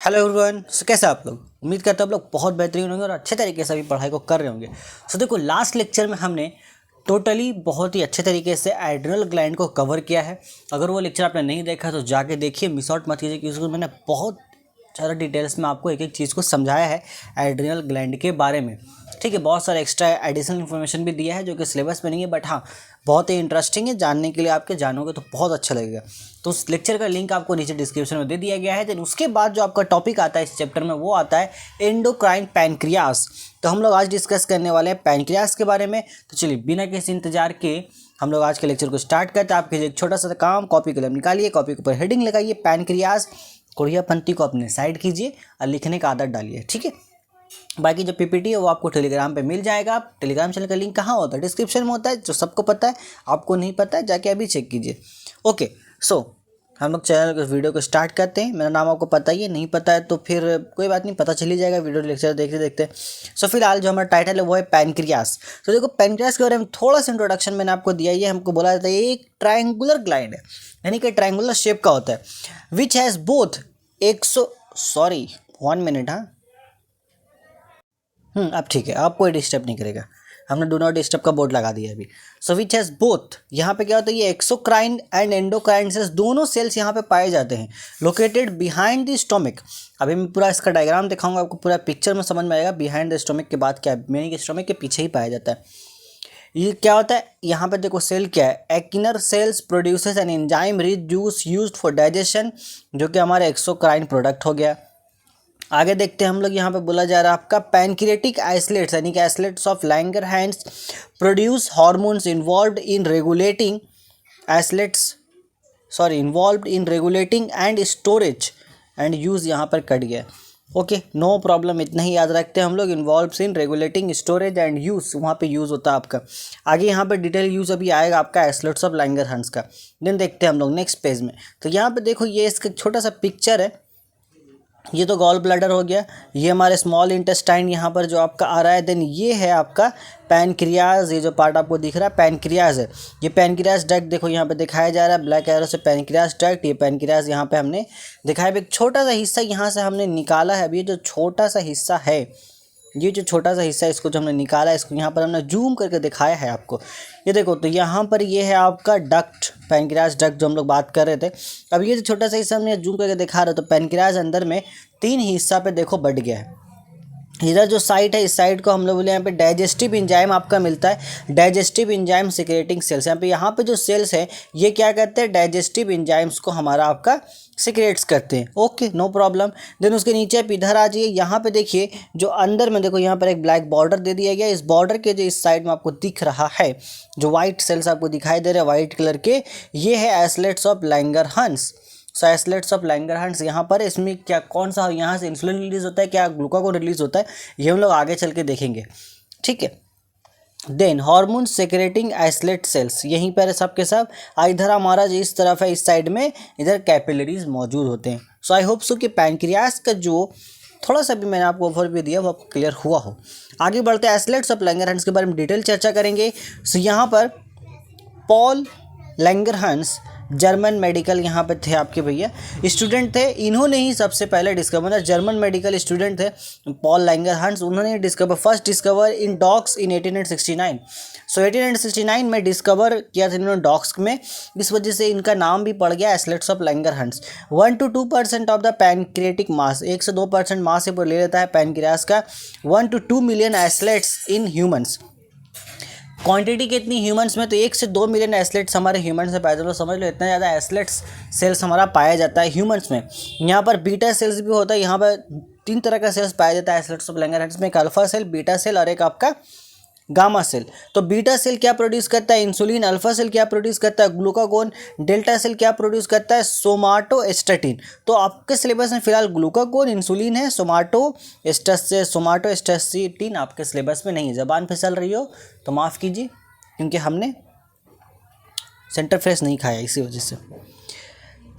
Hello everyone. कैसे आप लोग? उम्मीद करते हैं आप लोग बहुत बेहतरीन होंगे और अच्छे तरीके से अभी पढ़ाई को कर रहे होंगे। देखो, लास्ट लेक्चर में हमने टोटली बहुत ही अच्छे तरीके से एड्रिनल ग्लैंड को कवर किया है। अगर वो लेक्चर आपने नहीं देखा तो जाके देखिए, मिस आउट मत कीजिए, क्योंकि मैंने बहुत ज़्यादा डिटेल्स में आपको एक एक चीज़ को समझाया है एड्रिनल ग्लैंड के बारे में। ठीक है, बहुत सारा एक्स्ट्रा एडिशनल इन्फॉर्मेशन भी दिया है जो कि सिलेबस में नहीं है, बट हाँ बहुत ही इंटरेस्टिंग है जानने के लिए। आपके जानोगे तो बहुत अच्छा लगेगा। तो उस लेक्चर का लिंक आपको नीचे डिस्क्रिप्शन में दे दिया गया है। देन उसके बाद जो आपका टॉपिक आता है इस चैप्टर में वो आता है एंडोक्राइन पैनक्रियास। तो हम लोग आज डिस्कस करने वाले हैं पैनक्रियास के बारे में। तो चलिए बिना किसी इंतजार के हम लोग आज के लेक्चर को स्टार्ट करते हैं। आपके एक छोटा सा काम, कॉपी कलम निकालिए, कॉपी के ऊपर हेडिंग लगाइए पैनक्रियास, कोरिया पंक्ति को अपने साइड कीजिए और लिखने का आदत डालिए। ठीक है, बाकी जो पीपीटी है वो आपको टेलीग्राम पे मिल जाएगा। आप टेलीग्राम चैनल का लिंक कहाँ होता है? डिस्क्रिप्शन में होता है, जो सबको पता है। आपको नहीं पता है जाके अभी चेक कीजिए। ओके, सो हम लोग चैनल को वीडियो को स्टार्ट करते हैं। मेरा नाम आपको पता ही है, नहीं पता है तो फिर कोई बात नहीं, पता चल ही जाएगा वीडियो लेक्चर देखते देखते। सो फिलहाल जो हमारा टाइटल है वो है पैनक्रियास। तो देखो, पैनक्रियास के बारे में थोड़ा सा इंट्रोडक्शन मैंने आपको दिया। ये हमको बोला जाता है एक ट्रायंगुलर ग्लैंड है, यानी कि ट्रायंगुलर शेप का होता है, विच हैज़ बोथ 1 मिनट। हाँ अब ठीक है, आपको कोई डिस्टर्ब नहीं करेगा। हमने डू नॉट डिस्टर्ब का बोर्ड लगा दिया अभी। सो विच हैज़ बोथ, यहाँ पे क्या होता है, ये एक्सोक्राइन एंड एंडोक्राइन सेल्स दोनों सेल्स यहाँ पे पाए जाते हैं, लोकेटेड बिहाइंड द स्टोमिक। अभी मैं पूरा इसका डायग्राम दिखाऊंगा आपको, पूरा पिक्चर में समझ में आएगा। बिहाइंड द स्टोमिक के बाद क्या है, मेन के स्टोमिक के पीछे ही पाया जाता है। ये क्या होता है, यहाँ पे देखो सेल क्या है, acinar cells produces an enzyme rich juice used for digestion, जो कि हमारा एक्सोक्राइन प्रोडक्ट हो गया। आगे देखते हैं हम लोग, यहाँ पे बोला जा रहा है आपका पैनक्रियाटिक आइसलेट्स, यानी कि islets of Langerhans produce hormones involved in regulating and storage and use, यहाँ पर कट गया। ओके, नो प्रॉब्लम, इतना ही याद रखते हैं हम लोग। Involves in regulating storage and use, वहाँ पे यूज़ होता है आपका। आगे यहाँ पे डिटेल यूज़ अभी आएगा आपका आइसलेट्स ऑफ लैंगरहैंस का। देन देखते हैं हम लोग नेक्स्ट पेज में। तो यहाँ पे देखो, ये इसका छोटा सा पिक्चर है। ये तो गॉल ब्लैडर हो गया, ये हमारे स्मॉल इंटेस्टाइन यहाँ पर जो आपका आ रहा है। देन ये है आपका पैनक्रियाज, ये जो पार्ट आपको दिख रहा है पैनक्रियाज है। ये पैनक्रियाज डक्ट देखो यहाँ पे दिखाया जा रहा है ब्लैक एरो से, पैनक्रियाज डक्ट। ये पैनक्रियाज यहाँ पे हमने दिखाया, एक छोटा सा हिस्सा यहाँ से हमने निकाला है। अभी ये जो छोटा सा हिस्सा है, ये जो छोटा सा हिस्सा है, इसको जो हमने निकाला है, इसको यहाँ पर हमने जूम करके दिखाया है आपको। ये देखो, तो यहाँ पर ये है आपका डक्ट, पैनक्रियाज डक्ट जो हम लोग बात कर रहे थे। अब ये जो छोटा सा हिस्सा हमने जूम करके दिखा रहे, तो पैनक्रियाज अंदर में 3 हिस्सा पे देखो बढ़ गया है। इधर जो साइड है, इस साइड को हम लोग बोले यहाँ पे डाइजेस्टिव इंजाइम आपका मिलता है, डाइजेस्टिव इंजाइम सिक्रेटिंग सेल्स। यहाँ पे जो सेल्स है ये क्या करते हैं, डाइजेस्टिव इंजाइम्स को हमारा आपका सिक्रेट्स करते हैं। Okay, no problem. देन उसके नीचे आप इधर आ जाइए, यहाँ पे देखिए जो अंदर में देखो, यहाँ पर एक ब्लैक बॉर्डर दे दिया गया। इस बॉर्डर के जो इस साइड में आपको दिख रहा है, जो वाइट सेल्स आपको दिखाई दे रहे हैं वाइट कलर के, ये है islets of Langerhans. So islets of Langerhans यहाँ पर, इसमें क्या कौन सा यहाँ से इंसुलिन रिलीज होता है, क्या ग्लूकागोन रिलीज होता है, ये हम लोग आगे चल के देखेंगे। ठीक है, then hormone secreting islet cells यहीं पर है सब के सब। इधर हमारा जो इस तरफ है, इस साइड में इधर कैपिलरीज मौजूद होते हैं। सो आई होप सो कि पैनक्रियास का जो थोड़ा सा भी मैंने आपको ओवरव्यू दिया वो आपको क्लियर हुआ हो। आगे बढ़ते हैं, आइसलेट्स ऑफ लैंगरहैंस के बारे में डिटेल चर्चा करेंगे। सो यहाँ पर पॉल लैंगरहैंस जर्मन मेडिकल यहाँ पे थे आपके भैया, स्टूडेंट थे। इन्होंने ही सबसे पहले डिस्कवर, जर्मन मेडिकल स्टूडेंट थे पॉल लैंगरहैंस, उन्होंने फर्स्ट डिस्कवर इन डॉग्स इन 1869। सो 1869 में डिस्कवर किया था इन्होंने डॉग्स में, इस वजह से इनका नाम भी पड़ गया islets of Langerhans. 1 to 2% of the pancreatic mass, 1 से 2% मास से ले लेता है पैनक्रियास का। 1 to 2 million islets in humans. Quantity कितनी ह्यूमंस में, तो 1 से 2 मिलियन आइसलेट्स हमारे ह्यूमंस में पाया जाता है। समझ लो इतना ज़्यादा आइसलेट्स सेल्स हमारा पाया जाता है ह्यूमंस में। यहाँ पर बीटा सेल्स भी होता है, यहाँ पर 3 तरह का सेल्स पाया जाता है आइसलेट्स ऑफ लैंगरहैंस में, एक अल्फा सेल, बीटा सेल और एक आपका गामा सेल। तो बीटा सेल क्या प्रोड्यूस करता है, इंसुलिन। अल्फा सेल क्या प्रोड्यूस करता है, ग्लूकागोन। डेल्टा सेल क्या प्रोड्यूस करता है, सोमाटोस्टैटिन। तो आपके सिलेबस में फिलहाल ग्लूकागोन, इंसुलिन है, सोमाटोस्टैटिन आपके सिलेबस में नहीं है। जबान फिसल रही हो तो माफ़ कीजिए, क्योंकि हमने सेंटर फ्रेश नहीं खाया इसी वजह से।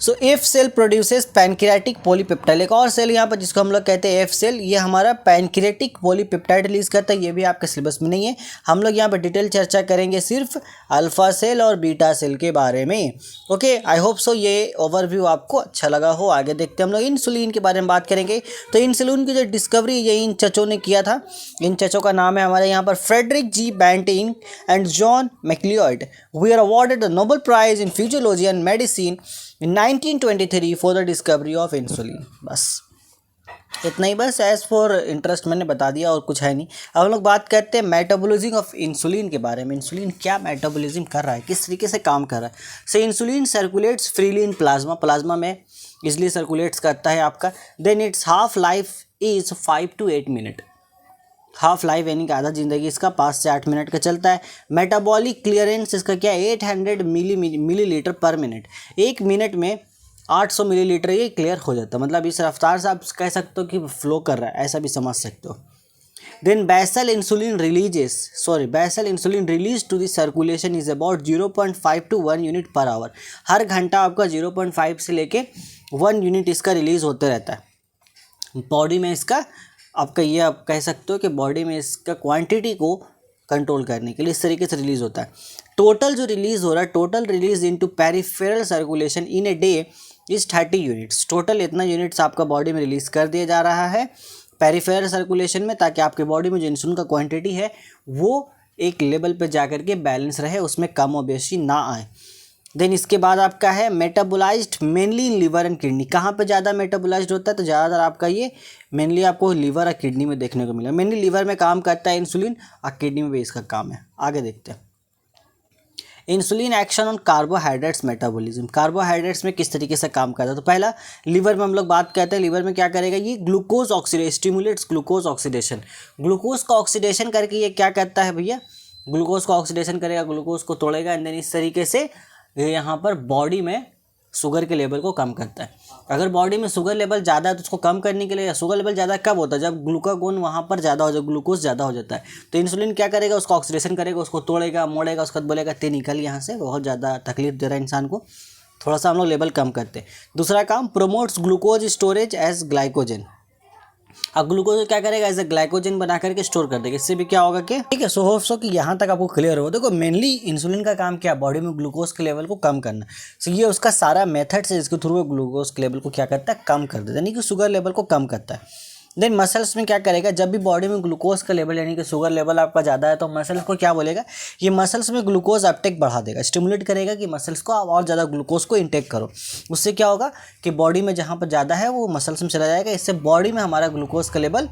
So F cell produces pancreatic polypeptide. एक और सेल यहाँ पर जिसको हम लोग कहते हैं एफ सेल, ये हमारा पैनक्रियाटिक पॉलीपेप्टाइड रिलीज करता है। ये भी आपके सिलेबस में नहीं है। हम लोग यहाँ पर डिटेल चर्चा करेंगे सिर्फ अल्फा सेल और बीटा सेल के बारे में। ओके, आई होप सो ये ओवरव्यू आपको अच्छा लगा हो। आगे देखते हैं हम लोग इंसुलिन के बारे में बात करेंगे। तो इंसुलिन की जो डिस्कवरी ये इन चचों ने किया था। इन चचों का नाम है हमारे यहाँ पर Frederick G Banting and John Macleod. We are awarded the Nobel prize in physiology and medicine in 1923 for the discovery of insulin। बस इतना ही, बस एज फॉर इंटरेस्ट मैंने बता दिया और कुछ है नहीं। अब हम लोग बात करते हैं मेटाबॉलिज्म ऑफ इंसुलिन के बारे में। इंसुलिन क्या मेटाबॉलिज्म कर रहा है, किस तरीके से काम कर रहा है। So insulin circulates freely in plasma, plasma में इजली सर्कुलेट्स करता है आपका। Then its half life is 5 to 8 minute. Half life यानी कि आधा ज़िंदगी इसका 5 से 8 मिनट का चलता है। मेटाबॉलिक क्लियरेंस इसका क्या है, 800 मिलीलीटर पर मिनट। एक मिनट में 800 मिलीलीटर ये क्लियर हो जाता है। मतलब इस रफ्तार से आप कह सकते हो कि फ्लो कर रहा है, ऐसा भी समझ सकते हो। Then basal insulin release to the circulation is about 0.5 to 1 unit per hour. हर घंटा आपका 0.5 से लेके 1 यूनिट इसका रिलीज होते रहता है बॉडी में। इसका आपका ये आप कह सकते हो कि बॉडी में इसका क्वांटिटी को कंट्रोल करने के लिए इस तरीके से रिलीज़ होता है। टोटल जो रिलीज़ हो रहा है, total release into peripheral circulation in a day is 30 units. Total इतना यूनिट्स आपका बॉडी में रिलीज़ कर दिया जा रहा है पेरिफेरल सर्कुलेशन में, ताकि आपके बॉडी में जो इंसुलिन का क्वांटिटी है वो एक लेवल पे जा कर के बैलेंस रहे, उसमें कम और बेशी ना आए। देन इसके बाद आपका है metabolised mainly in liver and kidney. कहाँ पे ज़्यादा मेटाबोलाइज्ड होता है, तो ज़्यादातर आपका ये मेनली आपको लीवर और किडनी में देखने को मिलेगा। मेनली लीवर में काम करता है इंसुलिन और किडनी में भी इसका काम है। आगे देखते हैं insulin action on carbohydrates metabolism. Carbohydrates में किस तरीके से काम करता है। तो पहला लीवर में हम लोग बात करते हैं, लीवर में क्या करेगा, ये glucose oxidation stimulates glucose oxidation. Glucose का ऑक्सीडेशन करके ये क्या करता है भैया, ग्लूकोज का ऑक्सीडेशन करेगा, ग्लूकोज को तोड़ेगा एंड देन इस तरीके से यहाँ पर बॉडी में शुगर के लेवल को कम करता है। अगर बॉडी में शुगर लेवल ज़्यादा है तो उसको कम करने के लिए, शुगर लेवल ज़्यादा कब होता है, जब ग्लूकागोन वहाँ पर ज़्यादा हो जाए, ग्लूकोज ज़्यादा हो जाता है। तो इंसुलिन क्या करेगा, उसको ऑक्सीडेशन करेगा, उसको तोड़ेगा मोड़ेगा, उसके बाद बोलेगा ते निकल यहाँ से, बहुत ज़्यादा तकलीफ दे रहा है इंसान को, थोड़ा सा हम लोग लेवल कम करते हैं। दूसरा काम promotes glucose storage as glycogen. अब ग्लूकोज क्या करेगा, एज ए ग्लाइकोजन बना करके स्टोर कर देगा। इससे भी क्या होगा कि ठीक है। सो होप सो कि यहाँ तक आपको क्लियर हो। देखो मेनली इंसुलिन का काम क्या, बॉडी में ग्लूकोज के लेवल को कम करना। सो ये उसका सारा मेथड है जिसके थ्रू वो ग्लूकोज के लेवल को क्या करता है, कम कर देता है, यानी कि शुगर लेवल को कम करता है। देन मसल्स में क्या करेगा, जब भी बॉडी में ग्लूकोज का लेवल यानी कि शुगर लेवल आपका ज़्यादा है तो मसल्स को क्या बोलेगा, ये मसल्स में ग्लूकोज अपटेक बढ़ा देगा, स्टिमुलेट करेगा कि मसल्स को आप और ज़्यादा ग्लूकोज को इंटेक करो। उससे क्या होगा कि बॉडी में जहाँ पर ज़्यादा है वो मसल्स में चला जाएगा, इससे बॉडी में हमारा ग्लूकोज का लेवल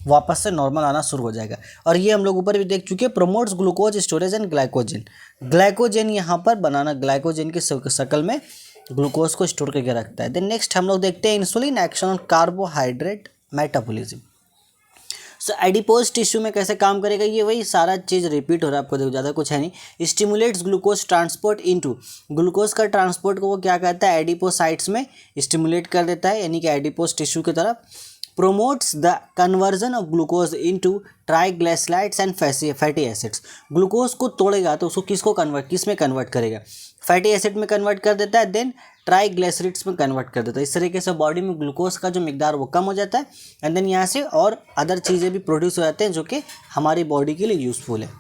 वापस से नॉर्मल आना शुरू हो जाएगा। और ये हम लोग ऊपर भी देख चुके हैं, promotes glucose storage and glycogen. Glycogen यहाँ पर बनाना, ग्लाइकोजन की शक्ल में ग्लूकोज को स्टोर करके रखता है। देन नेक्स्ट हम लोग देखते हैं insulin action on carbohydrate metabolism. So adipose tissue में कैसे काम करेगा, ये वही सारा चीज़ रिपीट हो रहा है आपको, देखो ज़्यादा कुछ है नहीं। Stimulates glucose transport into, glucose का ट्रांसपोर्ट को वो क्या कहता है, एडिपोसाइट्स में स्टिमुलेट कर देता है, यानी कि एडिपोज टिश्यू की तरफ। Promotes the conversion of glucose into triglycerides and fatty acids. Glucose को तोड़ेगा तो उसको किस में कन्वर्ट करेगा, फैटी एसिड में कन्वर्ट कर देता है, देन ट्राइग्लिसराइड्स में कन्वर्ट कर देता है। इस तरीके से बॉडी में ग्लूकोज का जो मिकदार वो कम हो जाता है एंड देन यहाँ से और अदर चीज़ें भी प्रोड्यूस हो जाते हैं जो कि हमारी बॉडी के लिए यूज़फुल है।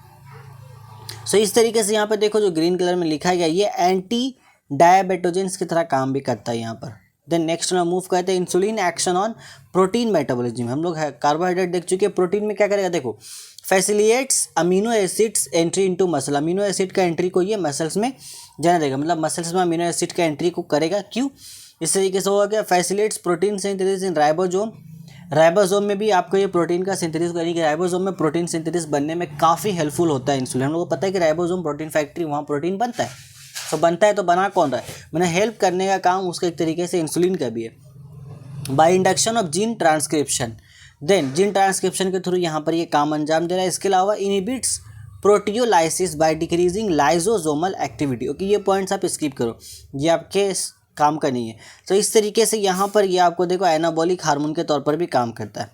सो इस तरीके से यहाँ पर देखो जो ग्रीन कलर में लिखा गया, ये एंटी डायबिटोजेंस की तरह काम भी करता है यहाँ पर। देन नेक्स्ट में मूव करते हैं insulin action on protein metabolism. हम लोग कार्बोहाइड्रेट देख चुके हैं, प्रोटीन में क्या करेगा, देखो facilitates amino acids entry into muscle. Amino acid का एंट्री को ये मसल्स में जाने देगा, मतलब मसल्स में अमीनो एसिड का एंट्री को करेगा। क्यों, इस तरीके से होगा क्या, facilitates protein synthesis in ribosome. Ribosome में भी आपको ये प्रोटीन का सिंथेसिस, यानी कि राइबोसोम में प्रोटीन सिंथेसिस बनने में काफ़ी हेल्पफुल होता है इंसुलिन। हम लोगों को पता है कि राइबोसोम प्रोटीन फैक्ट्री, वहाँ प्रोटीन बनता है। तो बनता है तो बना कौन रहा है, मैंने हेल्प करने का काम उसका एक तरीके से इंसुलिन का भी है। By induction of gene transcription, then gene transcription के थ्रू यहाँ पर ये काम अंजाम दे रहा है। इसके अलावा inhibits proteolysis by decreasing lysosomal activity. Okay, ये पॉइंट्स आप स्किप करो, ये आपके काम का नहीं है। तो इस तरीके से यहाँ पर ये आपको देखो एनाबॉलिक हार्मोन के तौर पर भी काम करता है।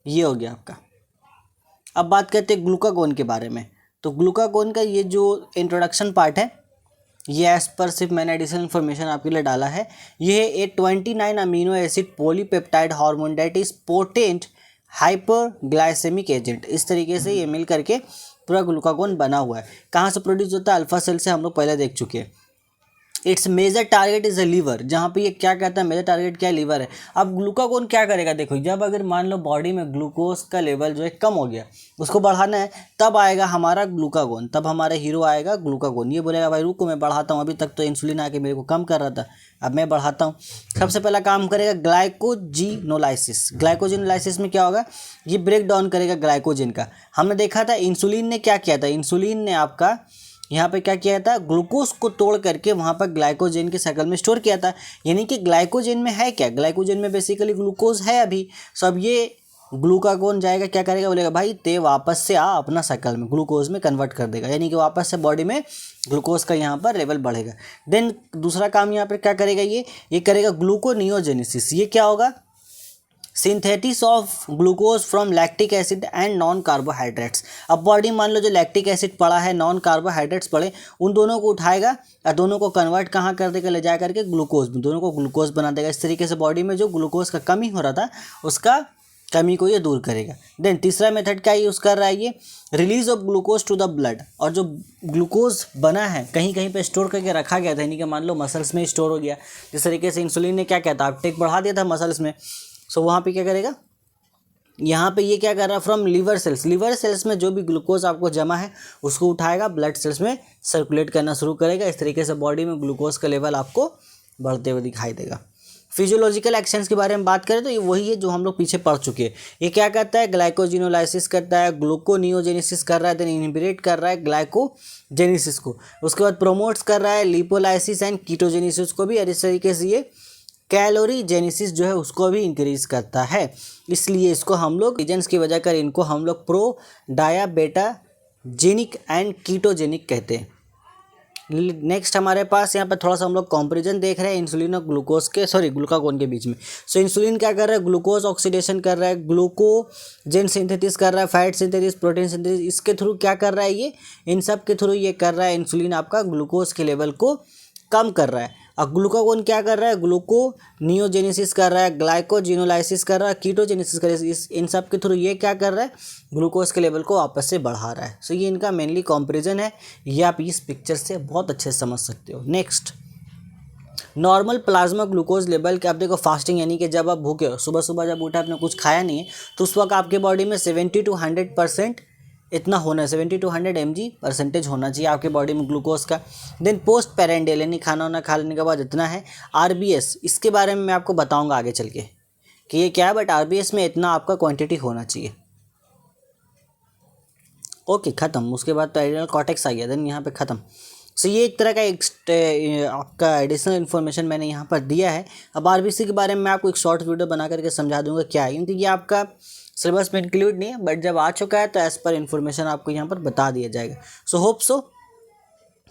ये हो गया आपका। अब बात करते हैं ग्लूकागोन के बारे में। तो ग्लूकागोन का ये जो इंट्रोडक्शन पार्ट है ये एज पर सिर्फ मैंने एडिशनल इन्फॉर्मेशन आपके लिए डाला है। ये a 29 amino acid polypeptide hormone that is potent hyperglycaemic agent. इस तरीके से ये मिल करके पूरा ग्लूकागोन बना हुआ है। कहाँ से प्रोड्यूस होता है? अल्फा सेल से, हम लोग पहले देख चुके हैं। Its major target is a liver, जहाँ पे ये क्या कहता है, मेजर टारगेट क्या है? लीवर है। अब ग्लूकागोन क्या करेगा? देखो, जब अगर मान लो बॉडी में ग्लूकोज का लेवल जो है कम हो गया, उसको बढ़ाना है, तब आएगा हमारा ग्लूकागोन, तब हमारा हीरो आएगा ग्लूकागोन। ये बोलेगा भाई रुको मैं बढ़ाता हूँ, अभी तक तो इंसुलिन आके मेरे को कम कर रहा था, अब मैं बढ़ाता हूँ। सबसे पहला काम करेगा ग्लाइकोजिनोलाइसिस। ग्लाइकोजिनोलाइसिस में क्या होगा? ये ब्रेक डाउन करेगा ग्लाइकोजन का। हमने देखा था इंसुलिन ने क्या किया था, इंसुलिन ने आपका यहाँ पे क्या किया था? ग्लूकोज को तोड़ करके वहाँ पर ग्लाइकोजन के साइकिल में स्टोर किया था। यानी कि ग्लाइकोजन में है क्या? ग्लाइकोजन में बेसिकली ग्लूकोज है अभी। सो अब ये ग्लूकागोन जाएगा, क्या करेगा? बोलेगा भाई ते वापस से आ, अपना साइकिल में ग्लूकोज में कन्वर्ट कर देगा, यानी कि वापस से बॉडी में ग्लूकोज का यहाँ पर लेवल बढ़ेगा। देन दूसरा काम यहाँ पर क्या करेगा? ये करेगा ग्लूकोनियोजेनेसिस। ये क्या होगा? Synthesis of glucose from lactic acid and non carbohydrates. अब बॉडी मान लो जो लैक्टिक एसिड पड़ा है, नॉन कार्बोहाइड्रेट्स पड़े, उन दोनों को उठाएगा और दोनों को कन्वर्ट कहाँ कर देगा? ले जा करके ग्लूकोज में, दोनों को ग्लूकोज बना देगा। इस तरीके से बॉडी में जो ग्लूकोज का कमी हो रहा था, उसका कमी को ये दूर करेगा। देन तीसरा मेथड क्या यूज़ कर रहा है? ये release of glucose to the blood. और जो ग्लूकोज बना है कहीं कहीं पे स्टोर करके रखा गया था, यानी कि मान लो मसल्स में स्टोर हो गया, जिस तरीके से इंसुलिन ने क्या किया था? अपटेक बढ़ा दिया था मसल्स में। सो वहाँ पे क्या करेगा? यहाँ पे ये क्या कर रहा है? From liver cells, liver cells में जो भी ग्लूकोज आपको जमा है उसको उठाएगा, ब्लड सेल्स में सर्कुलेट करना शुरू करेगा। इस तरीके से बॉडी में ग्लूकोज का लेवल आपको बढ़ते हुए दिखाई देगा। फिजियोलॉजिकल एक्शंस के बारे में बात करें तो ये वही है जो हम लोग पीछे पढ़ चुके हैं। ये क्या करता है? ग्लाइकोजिनोलाइसिस करता है, ग्लूकोनियोजेनेसिस कर रहा है, देन इनहिबिट कर रहा है ग्लाइकोजेनेसिस को, उसके बाद प्रोमोट्स कर रहा है लिपोलाइसिस एंड कीटोजेनेसिस को भी। और इस तरीके से ये कैलोरी जेनेसिस जो है उसको भी इंक्रीज करता है। इसलिए इसको हम लोग एजेंट्स की वजह कर इनको हम लोग प्रो डायाबेटाजेनिक एंड कीटोजेनिक कहते हैं। नेक्स्ट हमारे पास यहाँ पर थोड़ा सा हम लोग कंपैरिजन देख रहे हैं इंसुलिन और ग्लूकागोन के बीच में। सो इंसुलिन क्या कर रहा है? ग्लूकोज ऑक्सीडेशन कर रहा है, ग्लूकोजेन सिंथेसिस कर रहा है, फैट सिंथेसिस, प्रोटीन सिंथेसिस, इसके थ्रू क्या कर रहा है? ये इन सब के थ्रू ये कर रहा है इंसुलिन आपका ग्लूकोज के लेवल को कम कर रहा है। और ग्लूकागोन क्या कर रहा है? ग्लूकोनियोजेनेसिस कर रहा है, ग्लाइकोजिनोलाइसिस कर रहा है, कीटोजेनेसिस कर रहा है। इन सब के थ्रू ये क्या कर रहा है? ग्लूकोज के लेवल को वापस से बढ़ा रहा है। सो ये इनका मेनली कंपैरिजन है, ये आप इस पिक्चर से बहुत अच्छे से समझ सकते हो। Next, normal plasma glucose level के आप देखो फास्टिंग, यानी कि जब आप भूखे हो, सुबह सुबह जब उठा आपने कुछ खाया नहीं है, तो उस वक्त आपके बॉडी में 70 to 100% इतना होना है, 70 to 100 mg% होना चाहिए आपके बॉडी में ग्लूकोज का। देन पोस्ट पेरेंडियल, यानी खाना वाना खा लेने के बाद इतना है। RBS, इसके बारे में मैं आपको बताऊंगा आगे चल के कि ये क्या है, बट RBS में इतना आपका क्वांटिटी होना चाहिए। ओके, ख़त्म। उसके बाद तो एडिनल कॉर्टेक्स आ गया, देन यहाँ पे ख़त्म। सो ये एक तरह का आपका एडिशनल इन्फॉर्मेशन मैंने यहाँ पर दिया है। अब RBC के बारे में मैं आपको एक शॉर्ट वीडियो बना करके समझा दूंगा क्या है, क्योंकि ये आपका सिलेबस में इंक्लूड नहीं है, बट जब आ चुका है तो एज पर इन्फॉर्मेशन आपको यहाँ पर बता दिया जाएगा। सो होप सो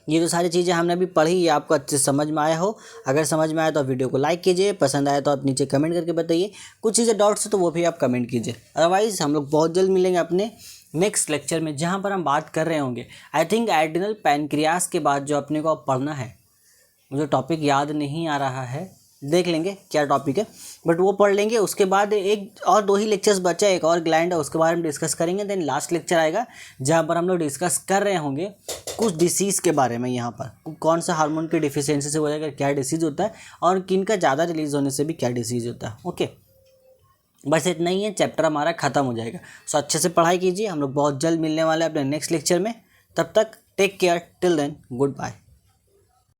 ये जो सारी चीज़ें हमने अभी पढ़ी ये आपको अच्छे से समझ में आया हो। अगर समझ में आया तो वीडियो को लाइक कीजिए, पसंद आया तो आप नीचे कमेंट करके बताइए। कुछ चीज़ें डाउट्स है तो वो भी आप कमेंट कीजिए। अदरवाइज़ हम लोग बहुत जल्द मिलेंगे अपने नेक्स्ट लेक्चर में, जहाँ पर हम बात कर रहे होंगे आई थिंक एड्रिनल पैनक्रियास के बाद जो अपने को अब पढ़ना है, मुझे टॉपिक याद नहीं आ रहा है, देख लेंगे क्या टॉपिक है, बट वो पढ़ लेंगे। उसके बाद एक और 2 ही लेक्चर्स बचा, एक और ग्लैंड है उसके बारे में डिस्कस करेंगे। देन लास्ट लेक्चर आएगा जहाँ पर हम लोग डिस्कस कर रहे होंगे कुछ डिसीज़ के बारे में, यहाँ पर कौन सा हार्मोन की डिफिशियंसी से वजह कर क्या डिसीज़ होता है और किनका ज़्यादा रिलीज होने से भी क्या डिसीज़ होता है। ओके, बस इतना ही है, चैप्टर हमारा ख़त्म हो जाएगा। सो अच्छे से पढ़ाई कीजिए, हम लोग बहुत जल्द मिलने वाले हैं अपने नेक्स्ट लेक्चर में। तब तक take care, till then good bye.